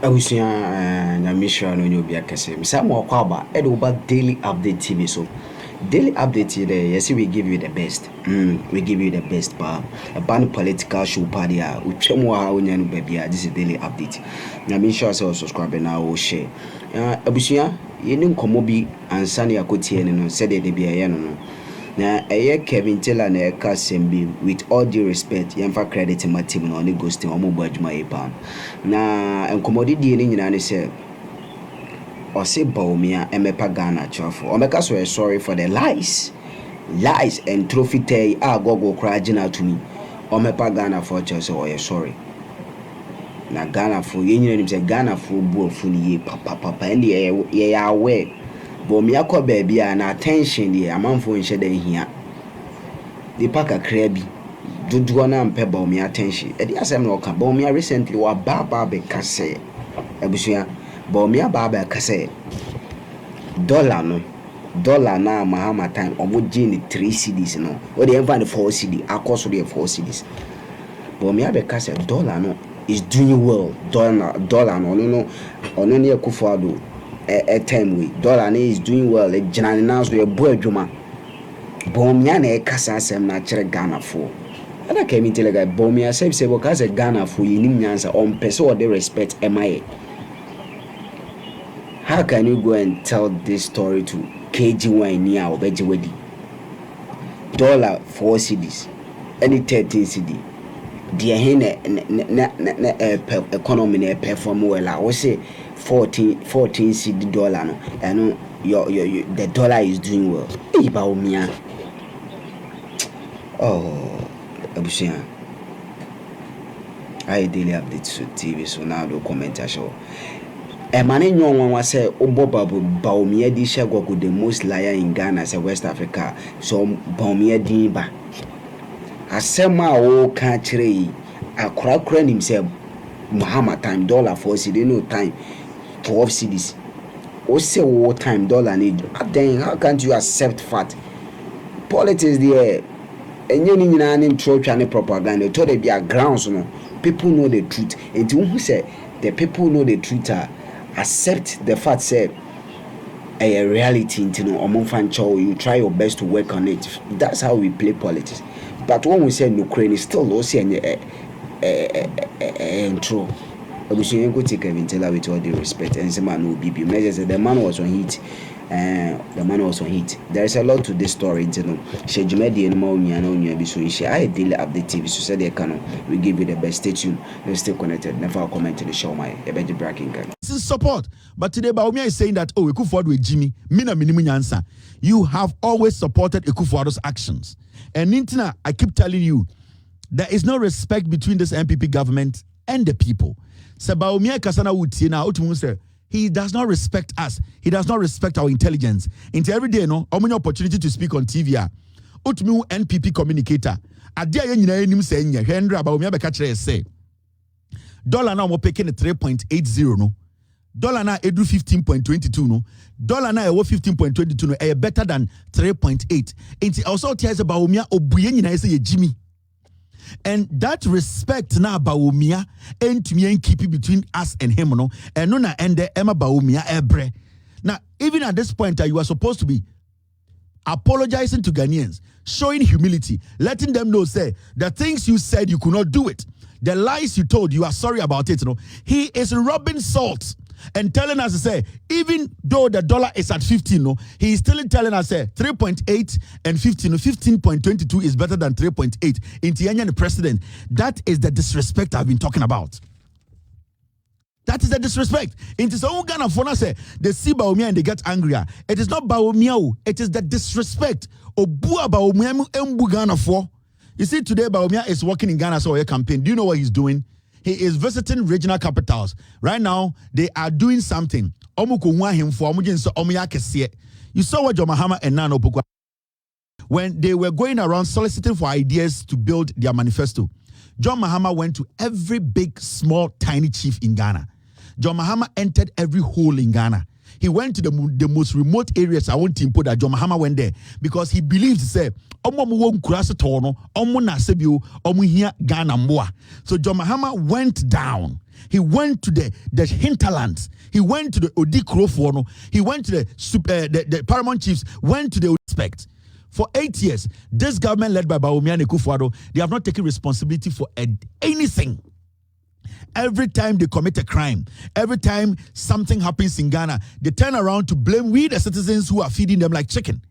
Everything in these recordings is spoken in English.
Awusia na mission no nyo bia kese. Misa mo kwa ba e do ba daily update TV so. Daily update today, yes, we give you the best. We give you the best, but a ban political show party. We check more how we baby. This is daily update. Now, make sure you subscribe now or share. Abusia, you know, Komobi and Sunny Akoti and said they be a no. Now, a Kelvin Taylor and a Kesi with all due respect, Yamfa credit in my team on the ghost in Omo my palm. Now, and commodity in say. Or say Bawumia and Mepa Ghana chafo. Or make us sorry for the lies and trophy tay go crying out to me. Or Mepa Ghana for chance or sorry. Na Ghana for you say Ghana for bull funny papa and the ye are aware. Bawumia ko baby and attention the amount for in here. The pack a crabby. Do and pay Bawumia attention. At the assembly Bawumia recently were Baba Kesi. Abusia. Bawumia baba kase dollar na mahama time omo gini 3 cedis no o dey find 4 cedi akoso dey 4 cedis. Bawumia be kase dollar no is doing well. Dollar no ne Akufo-Addo time we dollar no is doing well. E generally now so e bo adwuma. Bawumia na e kasa asem na kire Ghana for ana kemi tell guy Bawumia say bo kase Ghana for yinim nyansa on person or dey respect MIA. How can you go and tell this story to KG1 near or Bejiwedi? Dollar 4 cedis, any 13 cedi. Dear hene economy perform well. I will say 14 cedi dollar no. And the dollar is doing well. Hey Bawumia. Oh, Abusia. I daily updates to TV, so now do comment show. A man in your one say, Obo Bawumia di Shagwaku, the most liar in Ghana, as West Africa. So Bawumia Dimba. A sema o country, a crack himself, Muhammad time, dollar 4 cedi, no time, 12 cedis. O say war time, dollar need. Then how can't you accept fat? Politics there, and you need an church and propaganda. Told they be a grounds, no. People know the truth. And who say the people know the truth accept the fact say a reality you try your best to work on it. That's how we play politics. But when we say Ukraine is still also intro. We should go take Kelvin Taylor with all the respect and say man no be measures. The man was on heat. There is a lot to this story, you know. She Jumedi and Bawumia no nya bi so she I daily update TV so said they can we give you the best. Stay tuned. Let's stay connected. Never comment in the show my about the breaking guy. This is support. But today Bawumia is saying that Akufo-Addo with Jimmy, mina minimum nyansa. You have always supported Akufo-Addo's actions. And Nintina, I keep telling you, there is no respect between this MPP government and the people. So Bawumia kasana wuti na otumu say he does not respect us. He does not respect our intelligence. Into every day, no, how many opportunity to speak on TV? Utmu NPP communicator. Adia yenina enim say nya Henry Bawumia be catch say. Dollar now mo picking 3.80 no. Dollar now edu 15.22 no. Dollar now ewo 15.22 no. E better than 3.8. Into also tells Bawumia obuye nyina say Jimmy. And that respect na Bawumia and to me and keep it between us and him, no, and no na and the Emma Bawumia ebre. Now, even at this point, you are supposed to be apologizing to Ghanaians, showing humility, letting them know, say, the things you said you could not do it, the lies you told, you are sorry about it. No, he is rubbing salt and telling us to say, even though the dollar is at 15, no, he is still telling us say 3.8 and 15, 15.22 is better than 3.8. In the president, that is the disrespect I've been talking about. That is the disrespect. In his own Ghana phone say they see Bawumia and they get angrier. It is not Bawumia, it is the disrespect. Obua Bawumia embu Ghana for. You see, today Bawumia is working in Ghana so a campaign. Do you know what he's doing? He is visiting regional capitals. Right now, they are doing something. You saw what John Mahama and Nano Pokwa when they were going around soliciting for ideas to build their manifesto. John Mahama went to every big, small, tiny chief in Ghana. John Mahama entered every hole in Ghana. He went to the most remote areas. I want to import that John Mahama went there because he believes, say, so John Mahama went down. He went to the hinterlands. He went to the Odikrofono. He went to the paramount chiefs, went to the respect. For 8 years, this government led by Bawumia and Akufo-Addo, they have not taken responsibility for anything. Every time they commit a crime, every time something happens in Ghana, they turn around to blame we the citizens who are feeding them like chicken.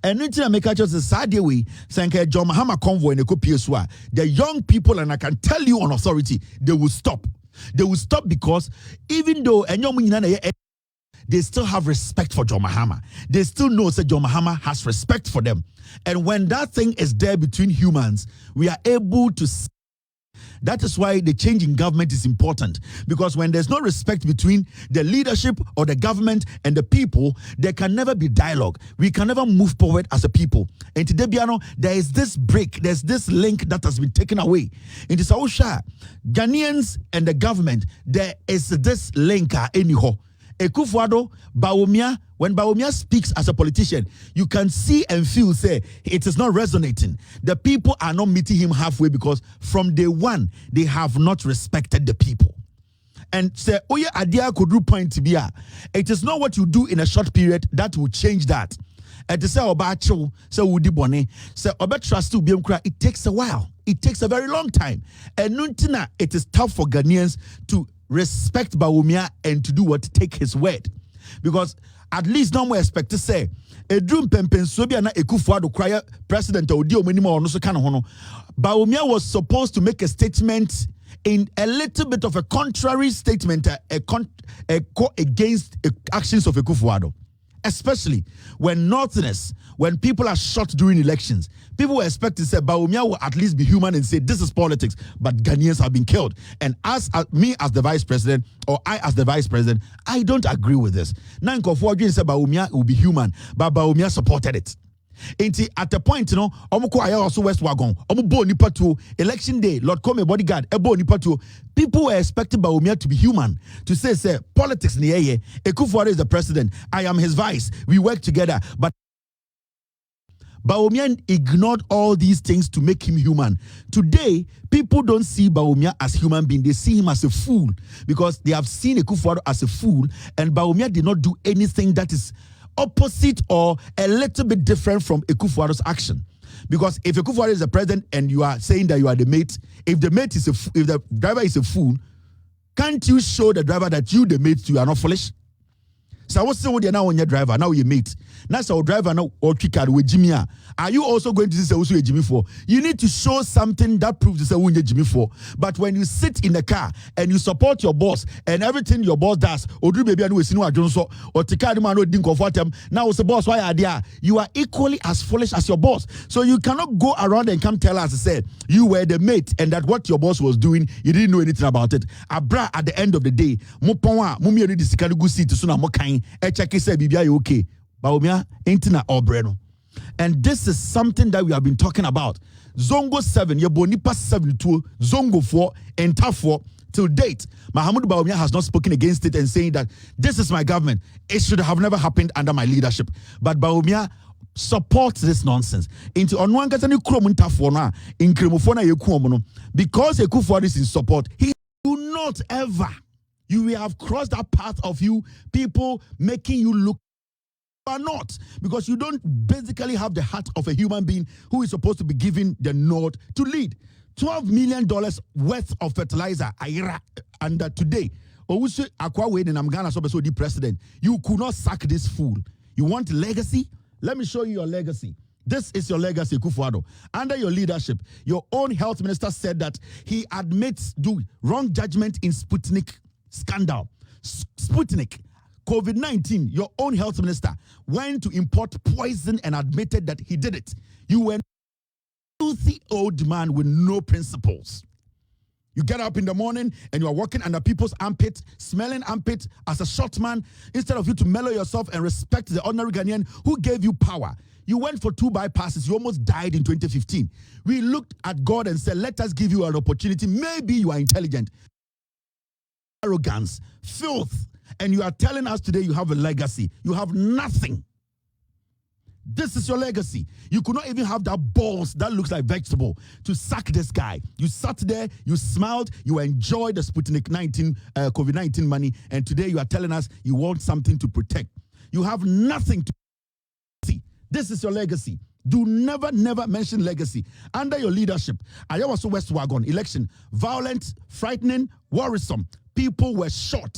And in America, just a sad way, saying John Mahama convoy in PSY, the young people, and I can tell you on authority, they will stop. They will stop because even though they still have respect for John Mahama. They still know that John Mahama has respect for them. And when that thing is there between humans, we are able to see. That is why the change in government is important. Because when there's no respect between the leadership or the government and the people, there can never be dialogue. We can never move forward as a people. And today, Biano, there is this break, there's this link that has been taken away. In the Sausha, Ghanaians and the government, there is this link anyhow. Akufo-Addo, Bawumia, when Bawumia speaks as a politician, you can see and feel, say, it is not resonating. The people are not meeting him halfway because from day one, they have not respected the people. And say, oh yeah, Adia could do point to be it is not what you do in a short period that will change that. And to say, Obacho, say, Woody Bonnie, say, Obetrust to be it takes a while. It takes a very long time. And Nuntina, it is tough for Ghanaians to respect Bawumia and to do what? Take his word. Because at least now we expect to say, President Bawumia was supposed to make a statement in a little bit of a contrary statement against actions of Akufo-Addo. Especially when Northerners, when people are shot during elections, people were expecting to say Bawumia will at least be human and say this is politics, but Ghanaians have been killed. And as me as the vice president, or I as the vice president, I don't agree with this. Now Nkofo said Bawumia will be human, but Bawumia supported it. At the point, also West Wagon, election day, Lord Come bodyguard, people were expecting Bawumia to be human, to say, politics in the air, Akufo-Addo is the president, I am his vice, we work together. But Bawumia ignored all these things to make him human. Today, people don't see Bawumia as human being, they see him as a fool, because they have seen Akufo-Addo as a fool, and Bawumia did not do anything that is opposite or a little bit different from Akufo-Addo's action. Because if Akufo-Addo is the president and you are saying that you are the mate, if the mate is if the driver is a fool, can't you show the driver that you the mate you are not foolish? So what's the now on your driver now your mate? Now so driver now or trickard with Jimmy. Are you also going to say also a Jimmy for? You need to show something that proves to say when you Jimmy for. But when you sit in the car and you support your boss and everything your boss does, or do baby and we see no Johnson or Tikadi man didn't comfort them. Now the boss why are there? You are equally as foolish as your boss. So you cannot go around and come tell us to say you were the mate and that what your boss was doing, you didn't know anything about it. Abra at the end of the day, Moponwa, Mumi already Sikadu seat to Suna Mokain, Echaki said Bibia okay. Bawumia intina obreno. And this is something that we have been talking about. Zongo 7, Yebonipa 72, Zongo 4, and Enta 4, till date. Mahamudu Bawumia has not spoken against it and saying that this is my government. It should have never happened under my leadership. But Bawumia supports this nonsense. Into Onwankatani Kromunta 4 na, in Kremofona Yekuomono, because Akufo-Addo is in support, he do not ever. You will have crossed that path of you, people making you look are not, because you don't basically have the heart of a human being who is supposed to be given the nod to lead. $12 million worth of fertilizer under today. The president, you could not sack this fool. You want legacy? Let me show you your legacy. This is your legacy, Akufo-Addo. Under your leadership, your own health minister said that he admits wrong judgment in Sputnik scandal. Sputnik. COVID-19, your own health minister went to import poison and admitted that he did it. You were a filthy old man with no principles. You get up in the morning and you are walking under people's armpit, smelling armpit as a short man, instead of you to mellow yourself and respect the ordinary Ghanaian who gave you power. You went for 2 bypasses. You almost died in 2015. We looked at God and said, let us give you an opportunity. Maybe you are intelligent. Arrogance, filth, And you are telling us today you have a legacy. You have nothing. This is your legacy. You could not even have that balls that looks like vegetable to sack this guy. You sat there, you smiled, you enjoyed the Sputnik 19, COVID-19 money, and today you are telling us you want something to protect. You have nothing to see. This is your legacy. Do never mention legacy. Under your leadership, Ayawaso West Wagon election, violent, frightening, worrisome. People were shot.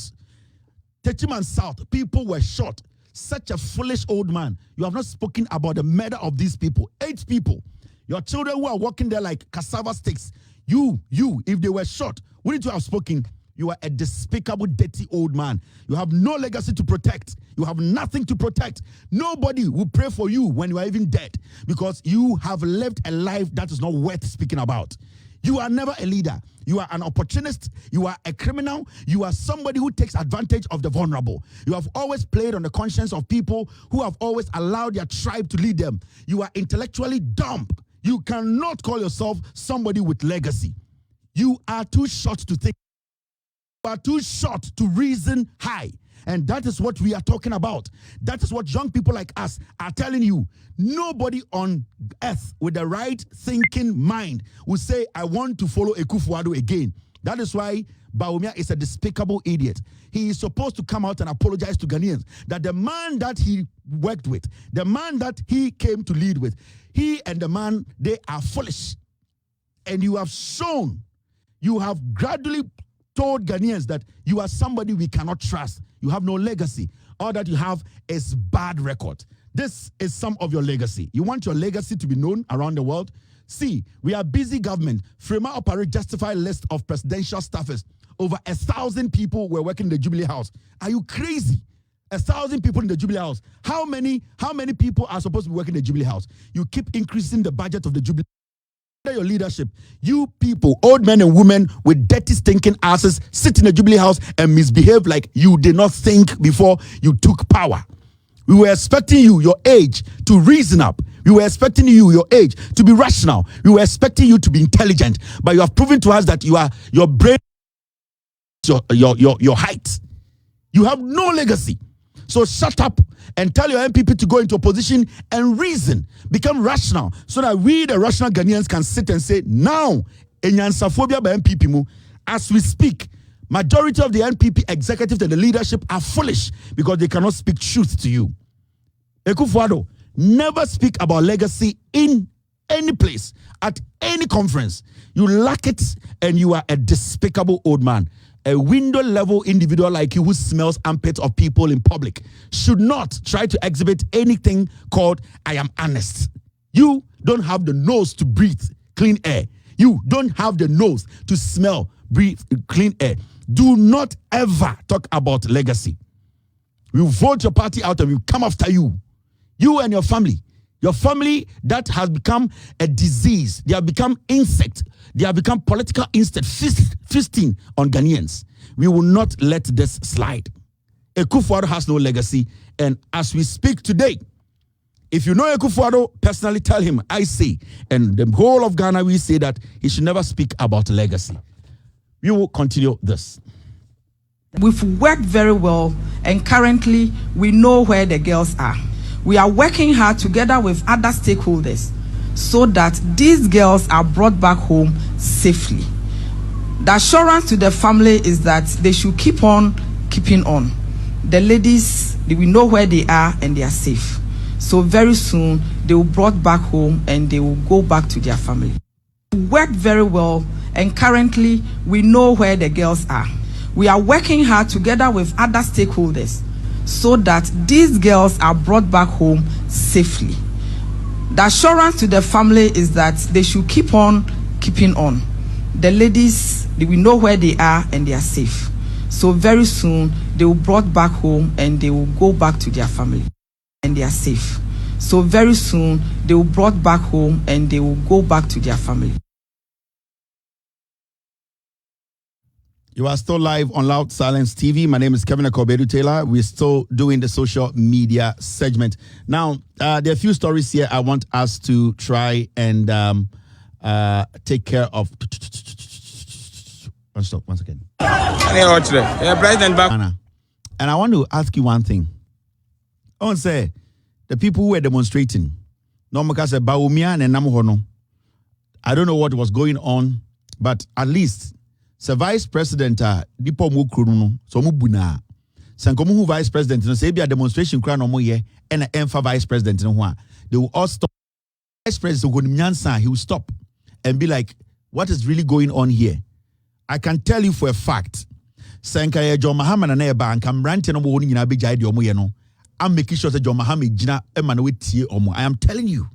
Techiman South, people were shot. Such a foolish old man. You have not spoken about the murder of these people. 8 people. Your children who are walking there like cassava sticks. You, if they were shot, wouldn't you have spoken? You are a despicable, dirty old man. You have no legacy to protect. You have nothing to protect. Nobody will pray for you when you are even dead because you have lived a life that is not worth speaking about. You are never a leader. You are an opportunist. You are a criminal. You are somebody who takes advantage of the vulnerable. You have always played on the conscience of people who have always allowed their tribe to lead them. You are intellectually dumb. You cannot call yourself somebody with legacy. You are too short to think. You are too short to reason high. And that is what we are talking about. That is what young people like us are telling you. Nobody on earth with the right thinking mind will say, I want to follow Akufo-Addo again. That is why Bawumia is a despicable idiot. He is supposed to come out and apologize to Ghanaians that the man that he worked with, the man that he came to lead with, he and the man, they are foolish. And you have shown, you have gradually told Ghanaians that you are somebody we cannot trust. You have no legacy. All that you have is bad record. This is some of your legacy. You want your legacy to be known around the world? See, we are busy government. Frema operate justified list of presidential staffers. Over 1,000 people were working in the Jubilee House. Are you crazy? 1,000 people in the Jubilee House. How many people are supposed to be working in the Jubilee House? You keep increasing the budget of the Jubilee. Under your leadership, you people, old men and women with dirty, stinking asses, sit in the Jubilee House and misbehave like you did not think before you took power. We were expecting you, your age, to reason up. We were expecting you, your age, to be rational. We were expecting you to be intelligent. But you have proven to us that your brain, your height. You have no legacy. So shut up and tell your MPP to go into opposition and reason, become rational, so that we, the rational Ghanaians, can sit and say, now, enyansaphobia by MPP mu, as we speak, majority of the NPP executives and the leadership are foolish because they cannot speak truth to you. Akufo-Addo, never speak about legacy in any place, at any conference. You lack it and you are a despicable old man. A window-level individual like you who smells armpits of people in public should not try to exhibit anything called I am honest. You don't have the nose to breathe clean air. You don't have the nose to smell, breathe clean air. Do not ever talk about legacy. We will vote your party out and we will come after you. You and your family. Your family that has become a disease. They have become insect. They have become political insect feasting on Ghanaians. We will not let this slide. Akufo-Addo has no legacy. And as we speak today, if you know Akufo-Addo, personally tell him, I say, and the whole of Ghana, we say that he should never speak about legacy. We will continue this. We've worked very well, and currently we know where the girls are. We are working hard together with other stakeholders so that these girls are brought back home safely. The assurance to the family is that they should keep on keeping on. The ladies, we know where they are and they are safe. So very soon they will be brought back home and they will go back to their family. We worked very well, and currently we know where the girls are. We are working hard together with other stakeholders so that these girls are brought back home safely. The assurance to the family is that they should keep on keeping on. The ladies, we know where they are and they are safe. So very soon they will be brought back home and they will go back to their family and they are safe. So very soon they will be brought back home and they will go back to their family. You are still live on Loud Silence TV. My name is Kevin Taylor. We're still doing the social media segment. Now, there are a few stories here I want us to try and take care of. One second. And I want to ask you one thing. I want to say, the people who were demonstrating, no more say Bawumia and Namuhono. I don't know what was going on, but at least the vice president Dipo Mukruno, so Mubuna. Sankomu vice president, no say be a demonstration crown no more ye, and a vice president no one. They will all stop. Vice president he will stop and be like, what is really going on here? I can tell you for a fact. Sanka John Mahama and Eba and come ranting on one in a big idea. I'm making sure that John Mahama Jina Emmanuel T. Omo. I am telling you.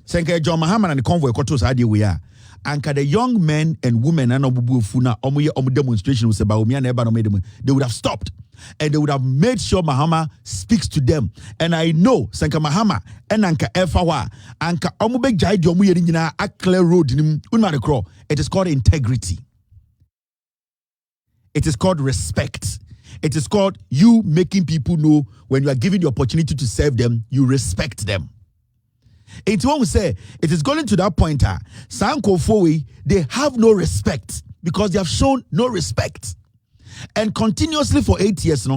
Sanka John Mahama and the convoy Kotos idea we are. And the young men and women and Funa Omo demonstration was about Bawumia and Eba no made them. They would have stopped. And they would have made sure Mahama speaks to them. And I know Sanka Mahama and Anka Efawa Anka Omube Jai Jomu Yerina Akle Road in Unmarikro. It is called integrity. It is called respect. It is called you making people know when you are given the opportunity to serve them, you respect them. It's when we say it is going to that point, Sanko Fowe, they have no respect because they have shown no respect. And continuously for 8 years,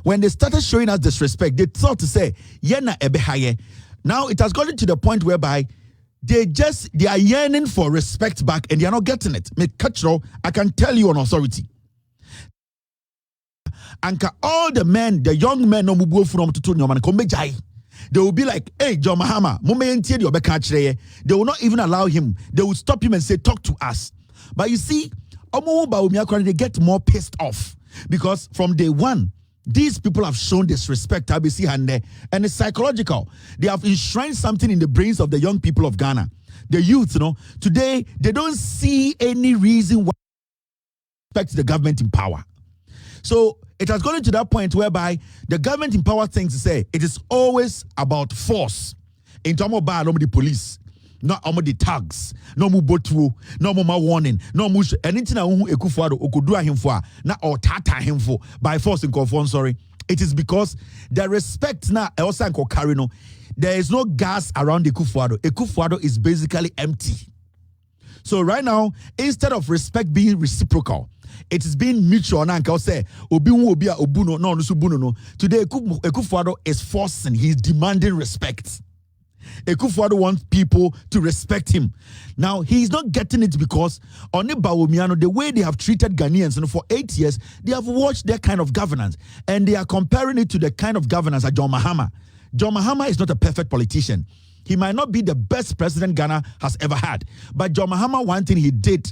when they started showing us disrespect, they thought to say, Yena ebehaye. Now it has gotten to the point whereby they are yearning for respect back and they are not getting it. I can tell you on authority. And all the men, the young men, they will be like, hey, John Mahama, they will not even allow him. They will stop him and say, talk to us. But you see, they get more pissed off because from day one, these people have shown disrespect, and it's psychological. They have enshrined something in the brains of the young people of Ghana. The youth, today, they don't see any reason why they respect the government in power. So it has gone to that point whereby the government in power thinks to say it is always about force. In terms of the police, not the tags, no more botu, no more warning, no more anything Ekufuado okudua him for, not or tata him for by force in conform. Sorry, it is because the respect now also carino. There is no gas around Ekufuado. Ekufuado is basically empty. So right now, instead of respect being reciprocal, it is being mutual. Today, Ekufuado is forcing, he's demanding respect. Ekufuado wants people to respect him. Now, he's not getting it because on the Bawumia, the way they have treated Ghanaians for 8 years, they have watched their kind of governance and they are comparing it to the kind of governance that John Mahama. John Mahama is not a perfect politician. He might not be the best president Ghana has ever had. But John Mahama, one thing he did,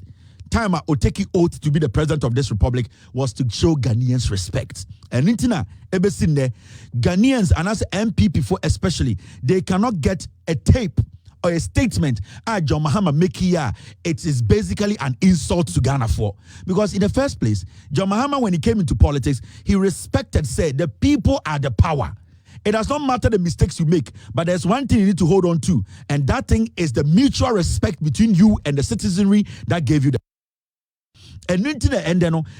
time Oteki oath to be the president of this republic, was to show Ghanaians respect. And Intina, Ebesinde, Ghanaians, and as MPP for especially, they cannot get a tape or a statement, John Mahama make here, it is basically an insult to Ghana for. Because in the first place, John Mahama, when he came into politics, he respected, said, the people are the power. It does not matter the mistakes you make, but there's one thing you need to hold on to, and that thing is the mutual respect between you and the citizenry that gave you the. And then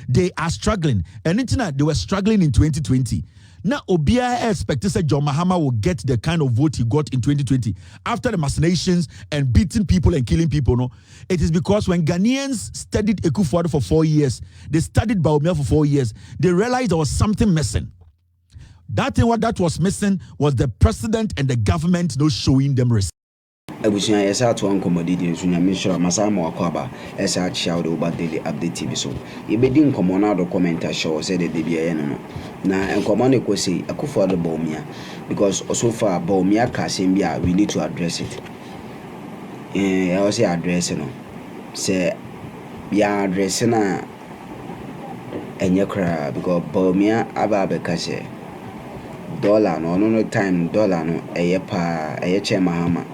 they are struggling. And they were struggling in 2020. Now, Obia expected that John Mahama will get the kind of vote he got in 2020 after the machinations and beating people and killing people. No, it is because when Ghanaians studied Ekufuado for 4 years, they studied Bawumia for 4 years, they realized there was something missing. That thing, what that was missing was the president and the government not showing them respect. Abusia yesa to nkomodidi nsunya mishra masama wakwaba esa child over Daily Update TV so ibedi nkomo na do commenter show say the bia no na nkomo ne ko say Ekufuado Bawumia because so far Bawumia kasem bia we need to address it. I was say address no say bia address na enye kra because Bawumia aba be kase dollar no time dollar no eye che Mahama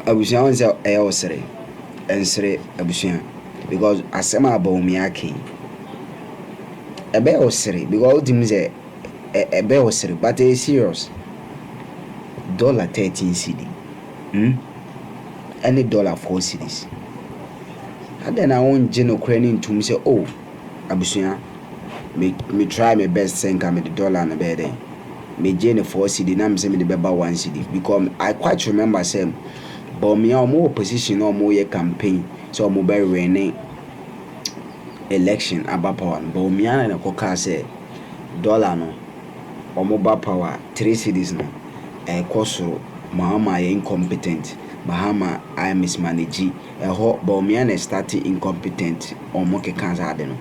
abusia on say osere ensere abusia because asema Bawumia king ebe osere because dim say ebe osere but it is serious $13 cedi any $4 cedis and then I want Geno Ukrainian to say oh abusia me try my best send me the dollar on the bed me Geno 4 cedi na me say me the beba 1 cedi because I quite remember saying Bawumia more opposition or more campaign so mo be running election aba power no Bawumia na koka say dollar no omoba power 3 cities no kosoro Mahama incompetent Mahama I mismanage ho Bawumia na start incompetent omo ke kanza ade no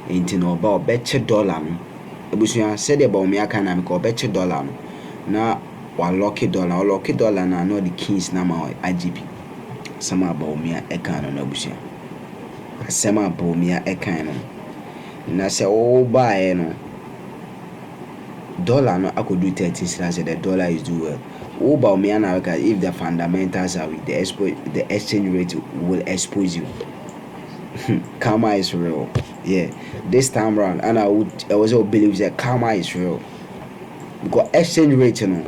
enti no ba obeche dollar no ebusuya said the Bawumia kan am ko obeche dollar no na wa lucky dollar na no the kings na ma IGP sama Bawumia ekan no ebusuya sama Bawumia ekan no na se o buy no dollar no akodu 13 cents the dollar is do well. Bawumia na if the fundamentals are with the exchange rate will expose you. Karma is real. Yeah, this time around, and I also believe that karma is real because exchange rate, you know,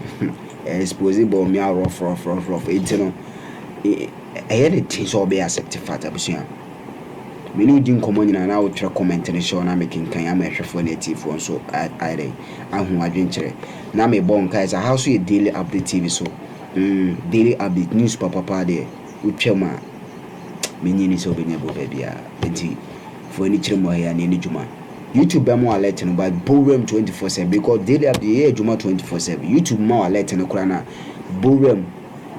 exposing Bawumia rough. It's you know, I had it so be accepted for that. Many didn't come on and I would try comment on the show. I'm making Kayama for native one, so I who adventure. Now me born guys, I house you daily update TV so daily update news papa there with chema. Many is over near baby. For any chemo here and any Juma. YouTube be more alert no by Pendream 24/7 because daily update here Juma 24/7. YouTube more alert no krana Pendream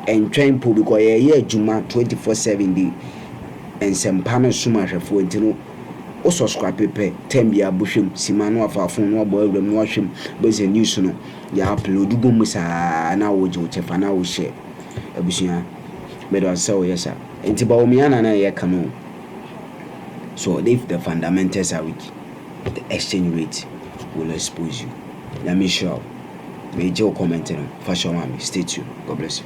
and train po because here Juma 24/7 day. And some panel suma hwefo ntino o subscribe pepe tembia buhwem simano afafon no boy wrem no hwem beze news no ya upload go musa na wo je chefa na wo share abusia me do say o yesa enti Bawumia na ye kanu. So if the fundamentals are weak, the exchange rate will expose you. Let me show. May you comment on fashion. Stay tuned. God bless you.